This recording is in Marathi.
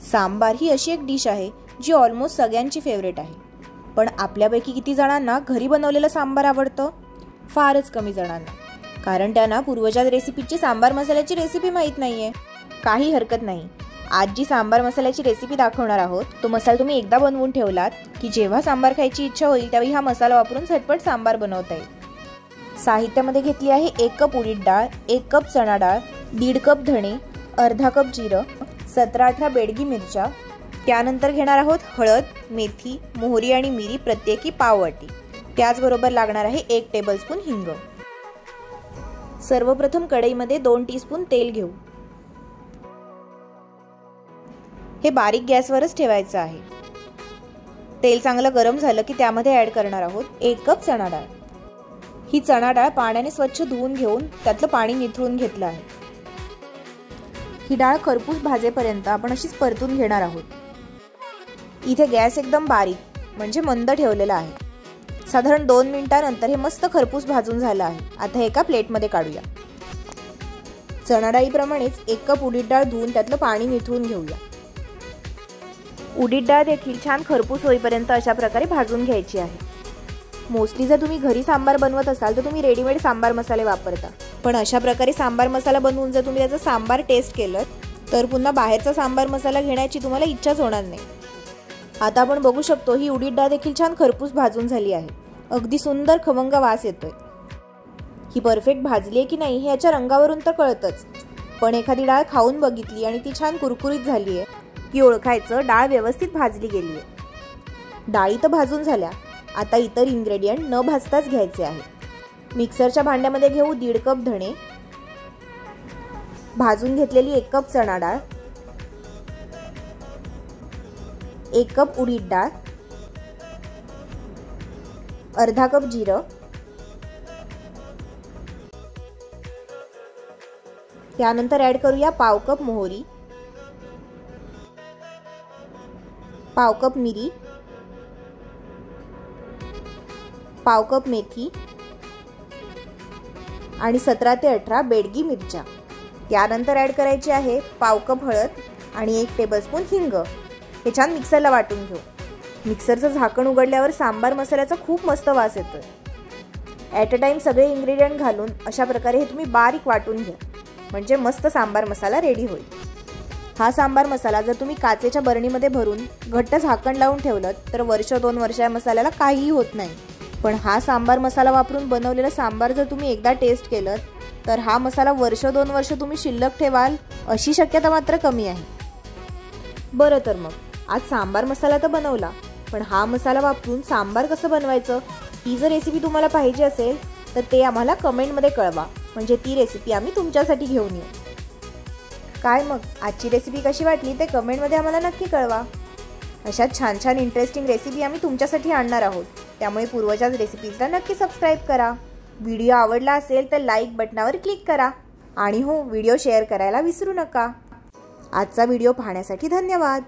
सांबार ही अशी एक डिश आहे जी ऑलमोस्ट सगळ्यांची फेवरेट आहे, पण आपल्यापैकी किती जणांना घरी बनवलेलं सांबार आवडतं? फारच कमी जणांना, कारण त्यांना पूर्वजात रेसिपीची सांबार मसाल्याची रेसिपी माहीत नाहीये। काही हरकत नाही, आज जी सांबार मसाल्याची रेसिपी दाखवणार आहोत तो मसाला तुम्ही एकदा बनवून ठेवलात की जेव्हा सांबार खायची इच्छा होईल त्यावेळी हा मसाला वापरून झटपट सांबार बनवता येईल। साहित्यामध्ये घेतली आहे 1 कप उडीद डाळ, 1 कप चणा डाळ, 1.5 कप धणे, अर्धा कप जिरं, 17-18 बेडगी मिरच्या। त्यानंतर घेणार आहोत हळद, मेथी, मोहरी आणि मिरी प्रत्येकी पाव वाटी। त्याचबरोबर लागणार आहे 1 टेबलस्पून हिंग। सर्वप्रथम कढईमध्ये 2 टीस्पून तेल घेऊ। हे बारीक गॅसवरच ठेवायचं आहे। तेल चांगलं गरम झालं की त्यामध्ये ऍड करणार आहोत 1 कप चणा डाळ। ही चणा डाळ पाण्याने स्वच्छ धुवून घेऊन त्यातलं पाणी निथळून घेतलं आहे। ही डाळ खरपूस भाजेपर्यंत आपण अशीच परतून घेणार आहोत। इथे गॅस एकदम बारीक म्हणजे मंद ठेवलेला आहे। साधारण 2 मिनिटांनंतर हे मस्त खरपूस भाजून झालं आहे। आता एका प्लेटमध्ये काढूया। चणा डाळीप्रमाणेच 1 कप उडीद डाळ धुवून त्यातलं पाणी निथळून घेऊया। उडीद डाळ देखील छान खरपूस होईपर्यंत अशा प्रकारे भाजून घ्यायची आहे। मोस्टली जर तुम्ही घरी सांबार बनवत असाल तर तुम्ही रेडीमेड सांबार मसाले वापरता, पण अशा प्रकारे सांबार मसाला बनवून जर तुम्ही त्याचा सांबार टेस्ट केलं तर पुन्हा बाहेरचा सांबार मसाला घेण्याची तुम्हाला इच्छाच होणार नाही। आता आपण बघू शकतो ही उडीद डाळ देखील छान खरपूस भाजून झाली आहे। अगदी सुंदर खमंग वास येतोय। ही परफेक्ट भाजली आहे की नाही हे याच्या रंगावरून तर कळतच, पण एखादी डाळ खाऊन बघितली आणि ती छान कुरकुरीत झाली आहे की ओळखायचं डाळ व्यवस्थित भाजली गेली आहे। डाळी तर भाजून झाल्या, आता इतर इन्ग्रेडियंट न भाजताच घ्यायचे आहे। मिक्सरच्या भांड्यामध्ये घेऊ 1.5 कप धणे, भाजून घेतलेली 1 कप चणा डाळ, 1 कप उडीद डाळ, अर्धा कप जिरं, त्यानंतर ऍड करूया पाव कप मोहरी, पाव कप मिरी, पाव कप मेथी आणि 17 ते 18 बेडगी मिरच्या। त्यानंतर ऍड करायची आहे पाव कप हळद आणि 1 टेबलस्पून हिंग। हे छान मिक्सरला वाटून घेऊ। मिक्सरचं झाकण उघडल्यावर सांबार मसाल्याचा खूप मस्त वास येतोय। ॲट अ टाइम सगळे इन्ग्रेडियंट घालून अशा प्रकारे हे तुम्ही बारीक वाटून घ्या, म्हणजे मस्त सांबार मसाला रेडी होईल। हा सांबार मसाला जर तुम्ही काचेच्या बरणीमध्ये भरून घट्ट झाकण लावून ठेवलं तर वर्ष 2 वर्ष या मसाल्याला काहीही होत नाही, पण हा सांबार मसाला वापरून बनवलेला सांबार जर तुम्ही एकदा टेस्ट केलं तर हा मसाला वर्ष 2 वर्ष तुम्ही शिल्लक ठेवाल अशी शक्यता मात्र कमी आहे। बरं तर मग आज सांबार मसाला तर बनवला, पण हा मसाला वापरून सांबार कसं बनवायचं ही जर रेसिपी तुम्हाला पाहिजे असेल तर ते आम्हाला कमेंटमध्ये कळवा, म्हणजे ती रेसिपी आम्ही तुमच्यासाठी घेऊन येऊ। काय मग आजची रेसिपी कशी वाटली ते कमेंटमध्ये आम्हाला नक्की कळवा। अशा छान छान इंटरेस्टिंग रेसिपी आम्ही तुमच्यासाठी आणणार आहोत, त्यामुळे पूर्वजाच रेसिपीजला नक्की सबस्क्राईब करा। व्हिडिओ आवडला असेल तर लाईक बटनावर क्लिक करा आणि हो, व्हिडिओ शेअर करायला विसरू नका। आजचा व्हिडिओ पाहण्यासाठी धन्यवाद।